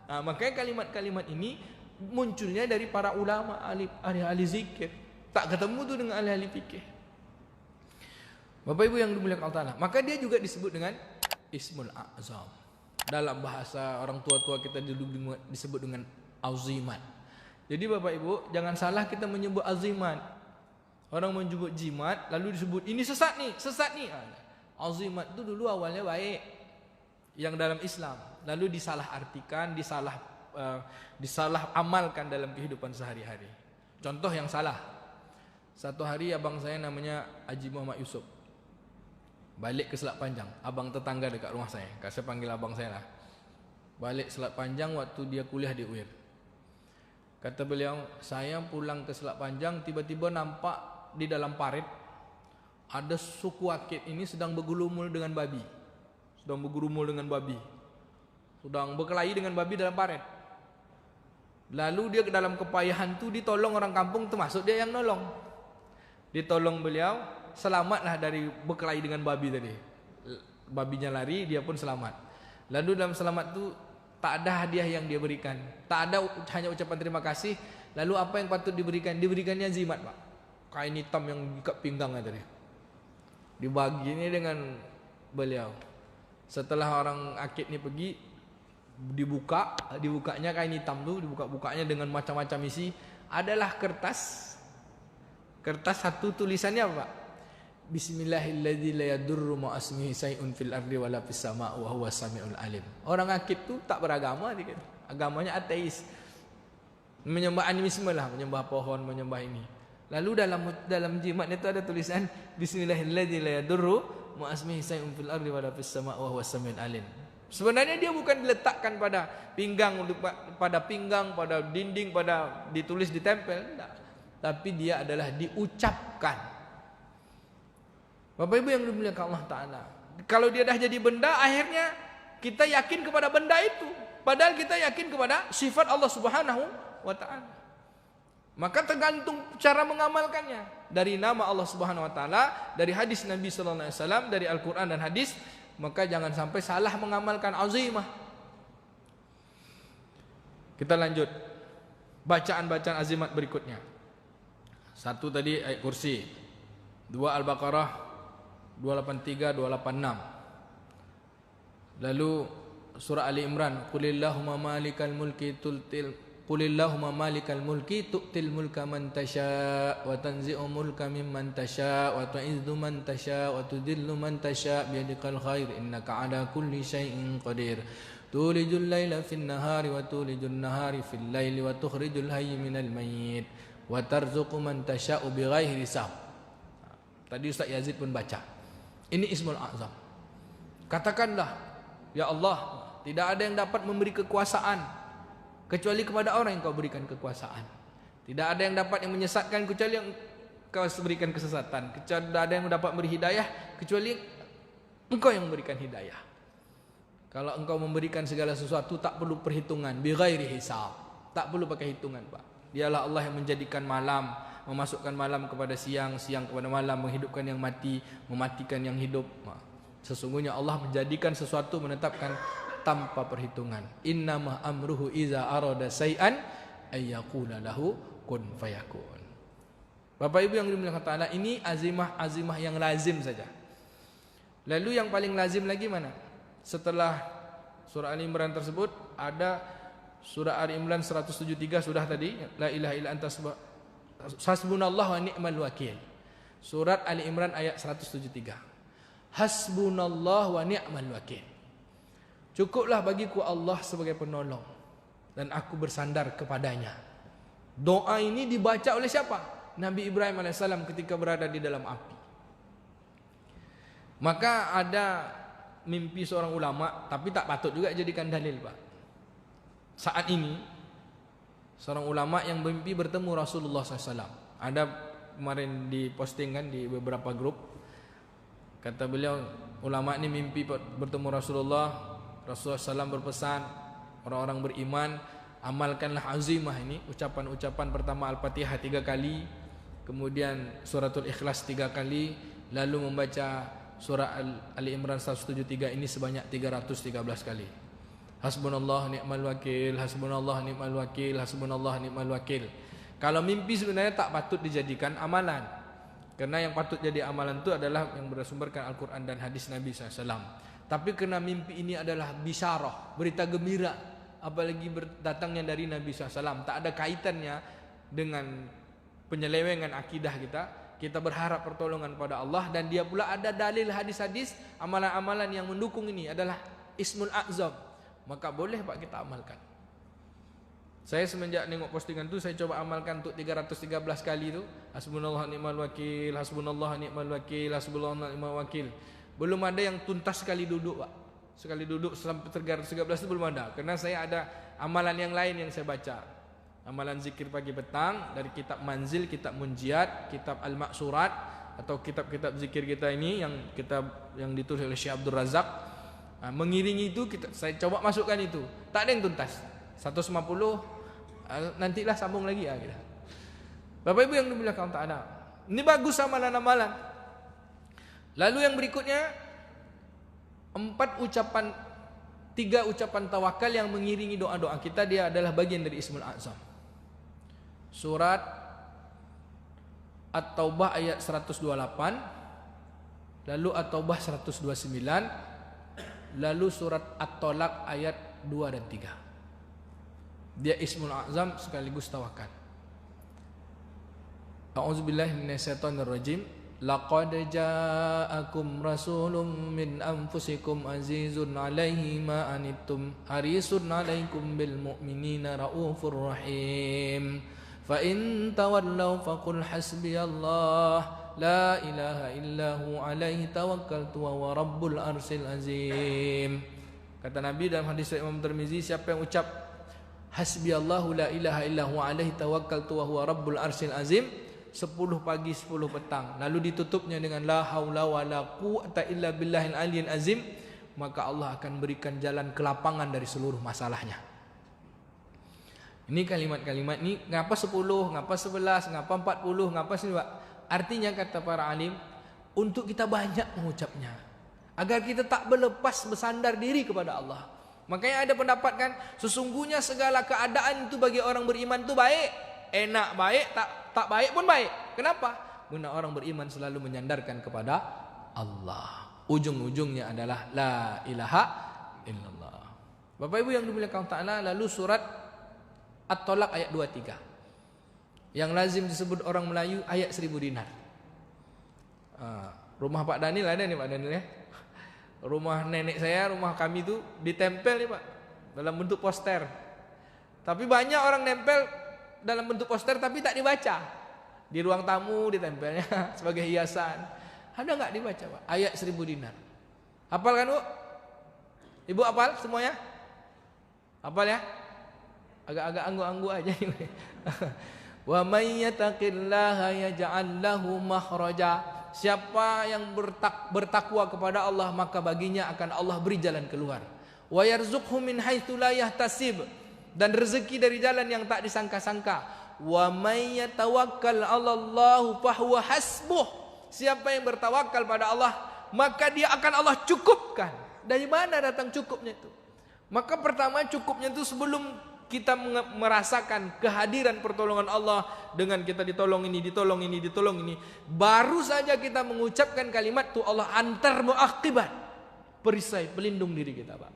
Nah, makanya kalimat-kalimat ini munculnya dari para ulama, ahli zikir. Tak ketemu tu dengan ahli fikih. Bapak Ibu yang dimuliakan Allah Ta'ala, maka dia juga disebut dengan ismul azam. Dalam bahasa orang tua-tua kita dulu disebut dengan azimat. Jadi Bapak Ibu jangan salah kita menyebut azimat. Orang menyebut jimat lalu disebut ini sesat nih, sesat nih. Azimat itu dulu awalnya baik yang dalam Islam, lalu disalah artikan, disalah amalkan dalam kehidupan sehari-hari. Contoh yang salah, satu hari abang saya namanya Haji Muhammad Yusuf balik ke Selat Panjang, abang tetangga dekat rumah saya, saya panggil abang saya lah. Balik Selat Panjang waktu dia kuliah di UIR. Kata beliau, saya pulang ke Selat Panjang, tiba-tiba nampak di dalam parit ada suku Akit ini sedang bergulumul dengan babi. Sedang berkelahi dengan babi dalam parit. Lalu dia ke dalam kepayahan tu ditolong orang kampung, termasuk dia yang nolong. Ditolong beliau, selamatlah dari berkelahi dengan babi tadi. Babinya lari, dia pun selamat. Lalu dalam selamat tu tak ada hadiah yang dia berikan. Tak ada, hanya ucapan terima kasih. Lalu apa yang patut diberikan? Diberikannya zimat, Pak. Kain hitam yang ikat pinggangnya tadi. Dibagi ini dengan beliau. Setelah orang Akit ni pergi, dibukanya kain hitam tu, dibuka-bukanya dengan macam-macam isi. Adalah kertas satu, tulisannya apa, Pak? Bismillahilladzi la yadurru ma asmihi sayun fil ardi wala fis sama' wa huwas samiul alim. Orang Akit tu tak beragama dia, agamanya ateis. Menyembah animisme lah, menyembah pohon, menyembah ini. Lalu dalam jimatnya itu ada tulisan Bismillahilladzi la yadurru ma asmihi sayun fil ardi wala fis sama' wa huwas samiul alim. Sebenarnya dia bukan diletakkan pada pinggang, pada dinding, pada ditulis, ditempel, tidak. Tapi dia adalah diucapkan. Bapak Ibu yang dimuliakan Allah Ta'ala, kalau dia dah jadi benda, akhirnya kita yakin kepada benda itu, padahal kita yakin kepada sifat Allah Subhanahu wa Ta'ala. Maka tergantung cara mengamalkannya. Dari nama Allah Subhanahu wa Ta'ala, dari hadis Nabi sallallahu alaihi wasallam, dari Al-Quran dan hadis. Maka jangan sampai salah mengamalkan azimah. Kita lanjut bacaan-bacaan azimat berikutnya. 1 tadi ayat kursi, 2 Al-Baqarah 283 286. Lalu surah Ali Imran, Qulillahumma malikal mulki tu'til mulka man tasya' wa tanzi'u mulka mimman tasya' wa tu'izzu man tasya' wa tudhillu man tasya' biyadikal khair innaka 'ala kulli syai'in qadir. Tulijul laila fin nahari wa tulijun nahari fil laili wa tukhrijul hayya minal mayyit wa tarzuqu man tasya'u bighairi hisab. Tadi Ustaz Yazid pun baca. Ini Ismul Azam. Katakanlah, ya Allah, tidak ada yang dapat memberi kekuasaan kecuali kepada orang yang kau berikan kekuasaan. Tidak ada yang dapat yang menyesatkan kecuali kau berikan kesesatan, kecuali ada yang dapat beri hidayah kecuali engkau yang memberikan hidayah. Kalau engkau memberikan segala sesuatu tak perlu perhitungan, bi ghairi hisab. Tak perlu pakai hitungan, Pak. Dialah Allah yang menjadikan malam, memasukkan malam kepada siang, siang kepada malam, menghidupkan yang mati, mematikan yang hidup. Sesungguhnya Allah menjadikan sesuatu, menetapkan tanpa perhitungan. Innama amruhu iza arada say'an ayyaqula lahu kun fayakun. Bapak Ibu yang dimuliakan Ta'ala, ini azimah yang lazim saja. Lalu yang paling lazim lagi mana? Setelah surah Ali Imran tersebut ada surah Ali Imran 173 sudah tadi, la ilaha illa anta hasbunallahu wa ni'mal wakil. Surat Ali Imran ayat 173. Hasbunallahu wa ni'mal wakil. Cukuplah bagiku Allah sebagai penolong dan aku bersandar kepadanya. Doa ini dibaca oleh siapa? Nabi Ibrahim AS ketika berada di dalam api. Maka ada mimpi seorang ulama, tapi tak patut juga jadikan dalil, Pak. Saat ini seorang ulama yang mimpi bertemu Rasulullah SAW. Ada kemarin dipostingkan di beberapa grup. Kata beliau, ulama ini mimpi bertemu Rasulullah. Rasulullah SAW berpesan, orang-orang beriman, amalkanlah azimah ini. Ucapan-ucapan pertama Al-Fatihah 3 kali, kemudian suratul Ikhlas 3 kali, lalu membaca surah Ali Imran 173 ini sebanyak 313 kali. Hasbunallah ni'mal wakil, hasbunallah ni'mal wakil, hasbunallah ni'mal wakil. Kalau mimpi sebenarnya tak patut dijadikan amalan, karena yang patut jadi amalan itu adalah yang bersumberkan Al-Quran dan hadis Nabi SAW. Tapi karena mimpi ini adalah bisyarah, berita gembira, apalagi datangnya dari Nabi SAW, tak ada kaitannya dengan penyelewengan akidah kita berharap pertolongan pada Allah, dan dia pula ada dalil hadis-hadis, amalan-amalan yang mendukung ini adalah ismul a'zam, maka boleh Pak kita amalkan. Saya semenjak nengok postingan itu, saya coba amalkan untuk 313 kali itu. Hasbunallah ni'mal wakil, hasbunallah ni'mal wakil, hasbunallah ni'mal wakil. Belum ada yang tuntas sekali duduk, Pak. Sekali duduk sampai 313 itu belum ada, karena saya ada amalan yang lain yang saya baca. Amalan zikir pagi petang dari kitab Manzil, kitab Munjiat, kitab Al-Maksurat, atau kitab-kitab zikir kita ini yang ditulis oleh Syekh Abdul Razak. Mengiringi itu saya coba masukkan itu. Tak ada yang tuntas. 150 nantilah sambung lagi ya gitu. Bapak Ibu yang dimuliakan ta'ala, ini bagus amalan-amalan. Lalu yang berikutnya 3 ucapan tawakal yang mengiringi doa-doa kita, dia adalah bagian dari Ismul A'zam. Surat At-Taubah ayat 128, lalu At-Taubah 129, lalu surat At-Tolak ayat 2 dan 3. Dia Ismul A'zam sekaligus tawakal. A'udzubillahi minasyaitonirrajim. Laqad ja'akum rasulun min anfusikum azizun 'alaihi ma anittum harisun 'alaikum bil mu'minina raufur rahim. Fa in tawallaw faqul hasbiyallah la ilaha illahu 'alaihi tawakkaltu wa huwa rabbul arsyil azim. Kata Nabi dalam hadis Imam Tirmizi, siapa yang ucap hasbiyallahu la ilaha illahu 'alaihi tawakkaltu wa huwa rabbul arsyil azim 10 pagi 10 petang, lalu ditutupnya dengan la haula wala quwata illa billahil aliyyil azim, maka Allah akan berikan jalan kelapangan dari seluruh masalahnya. Ini kalimat-kalimat ini, ngapa 10, ngapa 11, ngapa 40, ngapa 9? Artinya kata para alim, untuk kita banyak mengucapnya, agar kita tak berlepas bersandar diri kepada Allah. Makanya ada pendapat kan, sesungguhnya segala keadaan itu bagi orang beriman itu baik, enak baik, tak baik pun baik. Kenapa? Karena orang beriman selalu menyandarkan kepada Allah. Ujung-ujungnya adalah la ilaha illallah. Bapak Ibu yang dimuliakan ta'ala, lalu surat At-Tolak ayat 23. Yang lazim disebut orang Melayu ayat 1000 dinar. Rumah Pak Daniel ada nih Pak Daniel ya. Rumah nenek saya, rumah kami itu ditempel nih Pak, dalam bentuk poster. Tapi banyak orang nempel dalam bentuk poster tapi tak dibaca. Di ruang tamu ditempelnya sebagai hiasan. Ada enggak dibaca, Pak? Ayat 1000 dinar. Hafal kan, Bu? Ibu hafal semuanya? Hafal ya? Agak-agak anggu-anggu aja ini. Wa may yattaqillaha yaj'al lahu makhraja. Siapa yang bertakwa kepada Allah, maka baginya akan Allah beri jalan keluar. Wa yarzuqhu min haitsu la yahtasib, dan rezeki dari jalan yang tak disangka-sangka. Wa may yatawakkal 'alallahu fahuwa hasbuh. Siapa yang bertawakal pada Allah, maka dia akan Allah cukupkan. Dari mana datang cukupnya itu? Maka pertama cukupnya itu sebelum kita merasakan kehadiran pertolongan Allah dengan kita ditolong ini, ditolong ini, ditolong ini, baru saja kita mengucapkan kalimat itu Allah antar muaqibat, perisai pelindung diri kita, Pak.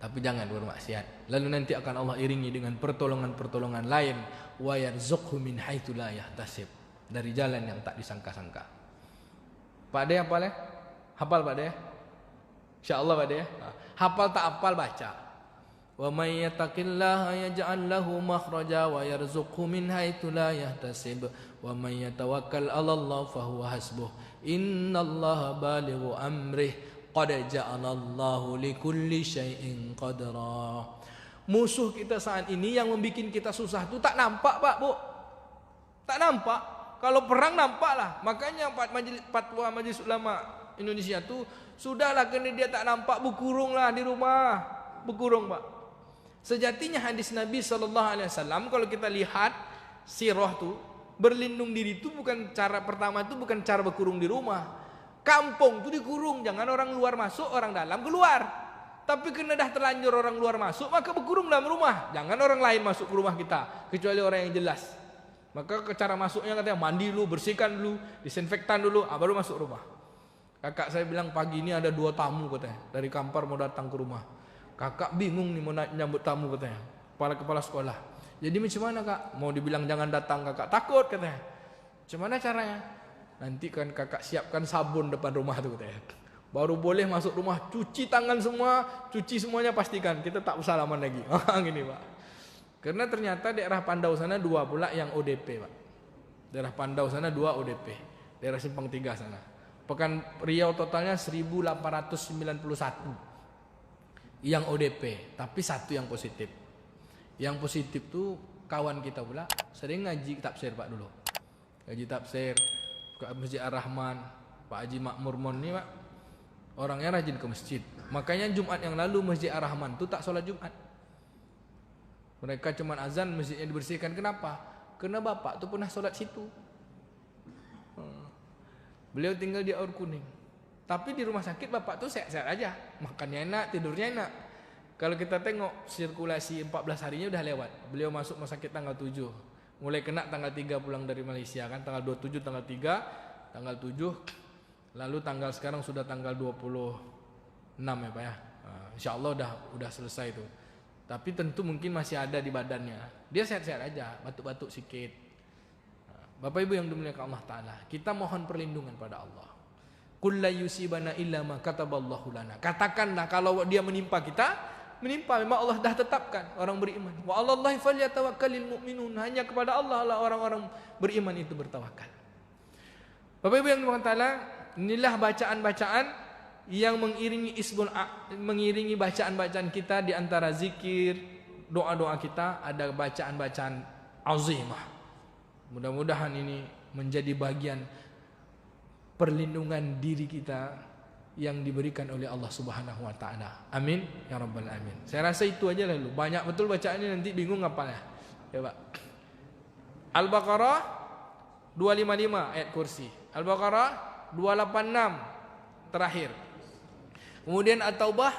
Tapi jangan bermaksiat. Lalu nanti akan Allah iringi dengan pertolongan-pertolongan lain. Wa yarzuqhu min haitsu la yahtasib, dari jalan yang tak disangka-sangka. Pak De hafal ya? Hafal Pak De? Insyaallah Pak De ya. Hafal tak hafal baca. Wa may yattaqillaha yaj'al lahu makhraja wa yarzuqhu min haitsu la yahtasib wa may yatawakkal 'ala Allah fa huwa hasbuh. Innallaha balighu amrih qad ja'alallahu likulli syai'in qadra. Musuh kita saat ini yang membuat kita susah itu tak nampak, Pak, Bu. Tak nampak. Kalau perang nampak lah. Makanya fatwa Majelis Ulama Indonesia itu sudahlah, kena dia tak nampak, berkurunglah di rumah. Berkurung, Pak. Sejatinya hadis Nabi SAW, kalau kita lihat sirah tu, berlindung diri itu bukan cara pertama, itu bukan cara berkurung di rumah. Kampung tu dikurung, jangan orang luar masuk, orang dalam keluar. Tapi kena dah terlanjur orang luar masuk, maka berkurung dalam rumah. Jangan orang lain masuk ke rumah kita, kecuali orang yang jelas. Maka cara masuknya katanya mandi dulu, bersihkan dulu, disinfektan dulu, baru masuk rumah. Kakak saya bilang pagi ini ada 2 tamu katanya, dari Kampar mau datang ke rumah. Kakak bingung nih mau nyambut tamu katanya, kepala sekolah. Jadi macam mana Kak? Mau dibilang jangan datang, kakak takut katanya. Macam mana caranya? Nanti kan kakak siapkan sabun depan rumah tu katanya. Baru boleh masuk rumah, cuci tangan semua, cuci semuanya, pastikan kita tak usah salaman lagi. Gini Pak. Karena ternyata daerah Pandau sana 2 pula yang ODP Pak. Daerah Pandau sana 2 ODP. Daerah Simpang 3 sana. Pekan Riau totalnya 1891 yang ODP, tapi 1 yang positif. Yang positif tuh kawan kita pula sering ngaji tafsir Pak dulu. Ngaji tafsir ke Masjid Ar-Rahman, Pak Haji Makmur Mon nih Pak. Orangnya rajin ke masjid. Makanya Jumat yang lalu Masjid Ar-Rahman tuh tak sholat Jumat. Mereka cuma azan, masjidnya dibersihkan. Kenapa? Karena bapak tuh pernah sholat situ. Beliau tinggal di Aur Kuning. Tapi di rumah sakit bapak tuh sehat-sehat aja, makannya enak, tidurnya enak. Kalau kita tengok sirkulasi 14 harinya udah lewat. Beliau masuk rumah sakit tanggal 7. Mulai kena tanggal 3 pulang dari Malaysia kan, tanggal 27, tanggal 3, tanggal 7. Lalu tanggal sekarang sudah tanggal 26 ya Pak ya. Insyaallah udah selesai itu. Tapi tentu mungkin masih ada di badannya. Dia sehat-sehat aja, batuk-batuk sikit. Bapak Ibu yang dimuliakan Allah Ta'ala, kita mohon perlindungan pada Allah. Qul la yusibana illa ma kataballahu lana. Katakanlah kalau dia menimpa kita, menimpa, memang Allah dah tetapkan orang beriman. Wa 'alallahi falyatawakkalul mu'minun. Hanya kepada Allah lah orang-orang beriman itu bertawakal. Bapak Ibu yang dimuliakan Ta'ala, inilah bacaan-bacaan yang mengiringi bacaan-bacaan kita. Di antara zikir, doa-doa kita ada bacaan-bacaan azimah. Mudah-mudahan ini menjadi bagian perlindungan diri kita yang diberikan oleh Allah Subhanahu wa taala. Amin ya rabbal alamin. Saya rasa itu aja lalu. Banyak betul bacaannya, nanti bingung apanya. Ya, Pak. Al-Baqarah 255 ayat kursi. Al-Baqarah 286 terakhir. Kemudian At-Taubah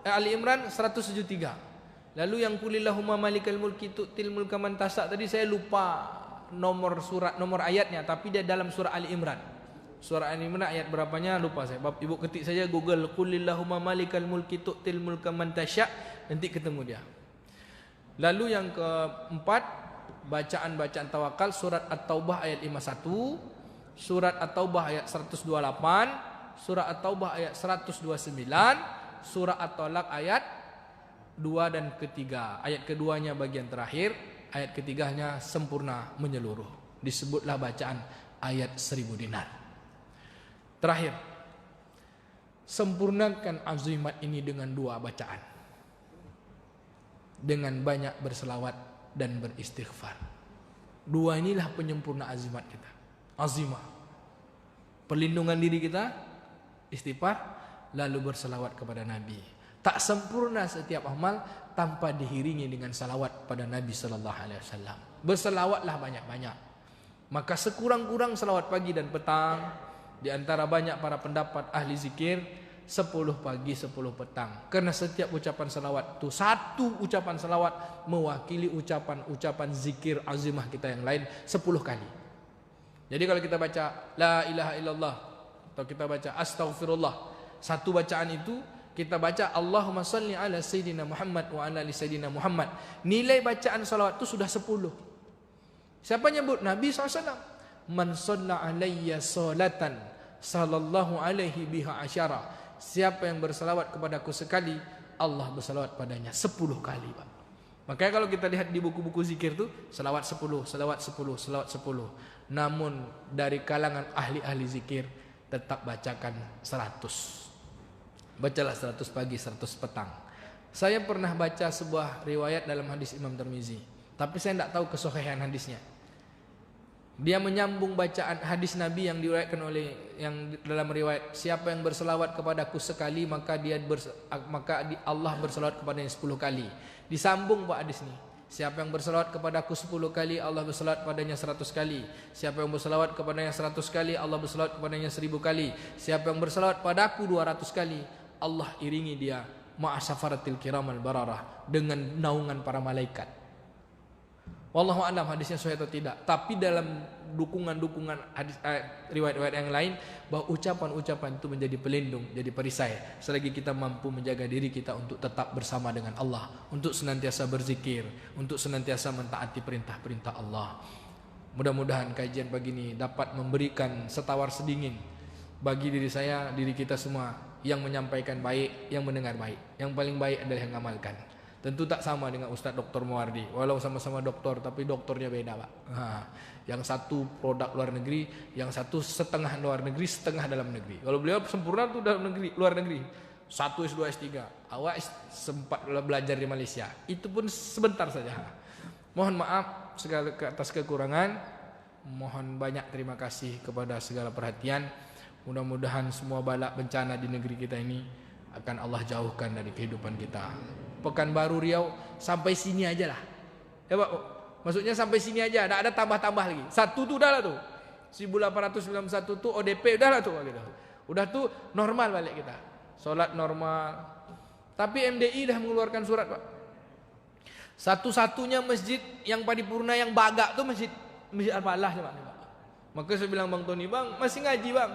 Ali Imran 173. Lalu yang kulillahumma malikal mulki tu'til mulka man tasha, tadi saya lupa nomor ayatnya, tapi dia dalam surah Ali Imran. Surah Ali Imran ayat berapanya lupa saya. Ibu ketik saja Google kulillahumma malikal mulki tu'til mulka man tasha, nanti ketemu dia. Lalu yang keempat, bacaan-bacaan tawakal, surat At-Taubah ayat 51, surat At-Taubah ayat 128, surah At-Taubah ayat 129, surah At-Talaq ayat 2 dan ketiga. Ayat keduanya bagian terakhir, ayat ketiganya sempurna menyeluruh. Disebutlah bacaan ayat 1000 dinar. Terakhir, sempurnakan azimat ini dengan 2 bacaan. Dengan banyak berselawat dan beristighfar. Dua inilah penyempurna azimat kita. Azimah. Perlindungan diri kita, istighfar, lalu berselawat kepada Nabi. Tak sempurna setiap amal tanpa diiringi dengan salawat pada Nabi sallallahu alaihi wasallam. Berselawatlah banyak-banyak. Maka sekurang-kurang salawat pagi dan petang. Di antara banyak para pendapat ahli zikir, 10 pagi 10 petang. Karena setiap ucapan salawat itu, satu ucapan salawat mewakili ucapan-ucapan zikir azimah kita yang lain 10 kali. Jadi kalau kita baca la ilaha illallah atau kita baca astaghfirullah, satu bacaan itu kita baca Allahumma salli ala sayyidina Muhammad wa ala ali sayyidina Muhammad, nilai bacaan salawat itu sudah 10. Siapa nyebut? Nabi SAW. Man shalla alayya salatan sallallahu alaihi biha asyara. Siapa yang bersalawat kepadaku sekali, Allah bersalawat padanya 10 kali, Pak. Makanya kalau kita lihat di buku-buku zikir tuh salawat 10, salawat 10, salawat 10. Namun dari kalangan ahli-ahli zikir tetap bacakan 100. Bacalah 100 pagi, 100 petang. Saya pernah baca sebuah riwayat dalam hadis Imam Tirmizi, tapi saya tidak tahu kesahihan hadisnya. Dia menyambung bacaan hadis Nabi yang diriwayatkan oleh yang dalam riwayat, siapa yang berselawat kepadaku sekali maka Allah berselawat kepadanya 10 kali. Disambung Pak hadis ini. Siapa yang berselawat kepadaku 10 kali, Allah berselawat padanya 100 kali. Siapa yang berselawat kepadanya 100 kali, Allah berselawat kepadanya 1000 kali. Siapa yang berselawat padaku 200 kali, Allah iringi dia ma'asafaratil kiramal bararah, dengan naungan para malaikat. Wallahu a'lam hadisnya sahih atau tidak. Tapi dalam dukungan hadis riwayat-riwayat yang lain bahwa ucapan-ucapan itu menjadi pelindung, jadi perisai selagi kita mampu menjaga diri kita untuk tetap bersama dengan Allah, untuk senantiasa berzikir, untuk senantiasa mentaati perintah-perintah Allah. Mudah-mudahan kajian pagi ini dapat memberikan setawar sedingin bagi diri saya, diri kita semua, yang menyampaikan baik, yang mendengar baik. Yang paling baik adalah yang mengamalkan. Tentu tak sama dengan Ustaz Dr. Muwardi. Walau sama-sama doktor, tapi doktornya beda, Pak. Yang satu produk luar negeri, yang satu setengah luar negeri, setengah dalam negeri. Kalau beliau sempurna tuh dalam negeri, luar negeri. 1 S2 S3. Awak sempat belajar di Malaysia. Itu pun sebentar saja. Mohon maaf segala atas kekurangan. Mohon banyak terima kasih kepada segala perhatian. Mudah-mudahan semua bala bencana di negeri kita ini akan Allah jauhkan dari kehidupan kita. Pekanbaru Riau sampai sini aja lah. Ya Pak, maksudnya sampai sini aja, tidak ada tambah-tambah lagi. Satu tuh udah lah tuh. 1891 tuh ODP udah lah tuh gitu. Udah tuh normal balik kita. Sholat normal. Tapi MDI dah mengeluarkan surat, Pak. Satu-satunya masjid yang paripurna yang bagak tuh masjid Al-Falah, Pak. Maka saya bilang Bang Tony, Bang, masih ngaji, Bang.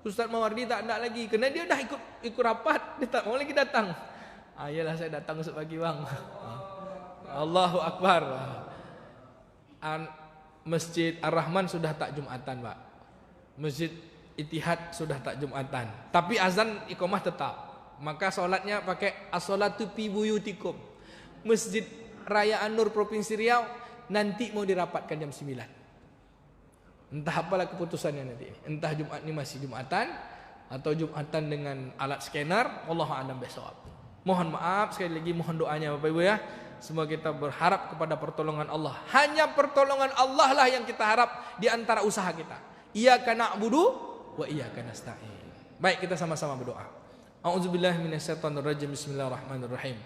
Ustaz Mawardi tak ada lagi, karena dia udah ikut rapat, dia tak mau lagi datang. Ayolah saya datang esok pagi, Bang. Allahu Akbar. Masjid Ar-Rahman sudah tak Jumatan, Pak. Masjid Ittihad sudah tak Jumatan. Tapi azan iqamah tetap. Maka solatnya pakai as-salatu fi buyutikum. Masjid Raya An-Nur Provinsi Riau nanti mau dirapatkan jam 9. Entah apalah keputusannya nanti. Entah Jumat ini masih Jumatan atau Jumatan dengan alat scanner, wallahu a'lam bishawab. Mohon maaf sekali lagi, mohon doanya Bapak Ibu ya. Semua kita berharap kepada pertolongan Allah. Hanya pertolongan Allah lah yang kita harap di antara usaha kita. Iyyaka na'budu wa iyyaka nasta'in. Baik, kita sama-sama berdoa. A'udzubillahi minasyaitonirrajim. Bismillahirrahmanirrahim.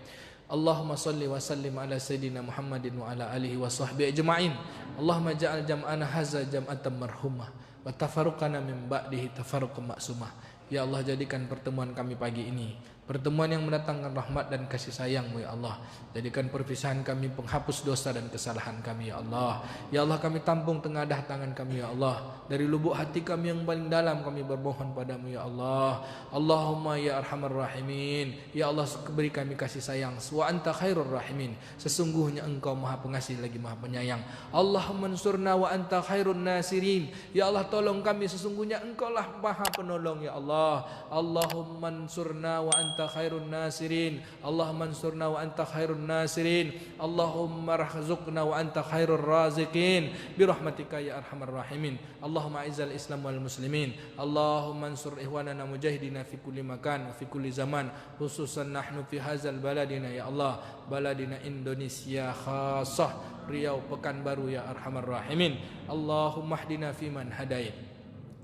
Allahumma salli wa sallim ala sayyidina Muhammadin wa ala alihi wa sahbihi ajma'in. Allahumma ja'al jam'ana hadza jam'atan marhumah wa tafarruqana min ba'dihi tafarruqan ma'sumah. Ya Allah, jadikan pertemuan kami pagi ini pertemuan yang mendatangkan rahmat dan kasih sayang-Mu ya Allah. Jadikan perpisahan kami penghapus dosa dan kesalahan kami ya Allah. Ya Allah, kami tampung tengadah tangan kami ya Allah. Dari lubuk hati kami yang paling dalam kami bermohon padamu ya Allah. Allahumma ya arhamar rahimin. Ya Allah, beri kami kasih sayang. Wa anta khairur rahimin. Sesungguhnya Engkau Maha Pengasih lagi Maha Penyayang. Allahumma ansurna wa anta khairun nasirin. Ya Allah, tolong kami, sesungguhnya Engkau lah Maha Penolong ya Allah. Allahumma ansurna wa anta anta khairun nasirin. Allahumma ansurna wa anta khairun nasirin. Allahumma rzuqna wa anta khairur raziqin. Birahmatika ya arhamar rahimin. Allahumma izzal Islam wal muslimin. Allahumma ansur ihwanana mujahidina fi kulli makan, fi kulli zaman, khususan nahnu fi hadzal baladina ya Allah, baladina Indonesia khassah, Riau, Pekanbaru ya arhamar rahimin. Allahumma hdina fiman hadait,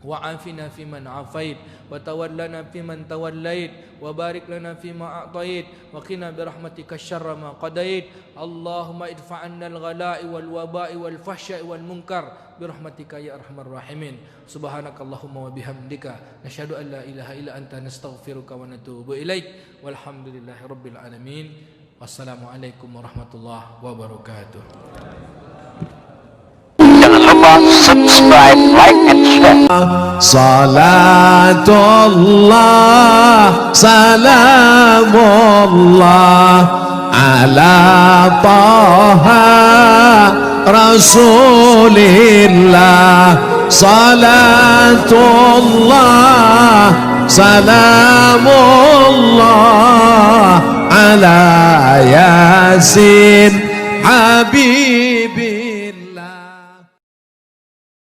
wa afina fiman afait, wa tawallana fiman tawallait, wa barik lana fima a'tait, wa qina birahmatika syarra ma qadait. Allahumma idfa' 'anna al-ghala'i wal waba'i wal fahsya'i wal munkar birahmatika ya arhamar rahimin. Subhanakallahumma wa bihamdika nashhadu an la ilaha illa anta nastaghfiruka wa natubu ilaik. Walhamdulillahi rabbil alamin. Wassalamualaikum warahmatullahi wabarakatuh. Jangan lupa subscribe, like, and share. Salatullah, salamullah ala taha rasulillah. Salatullah, salamullah ala yasin habibi.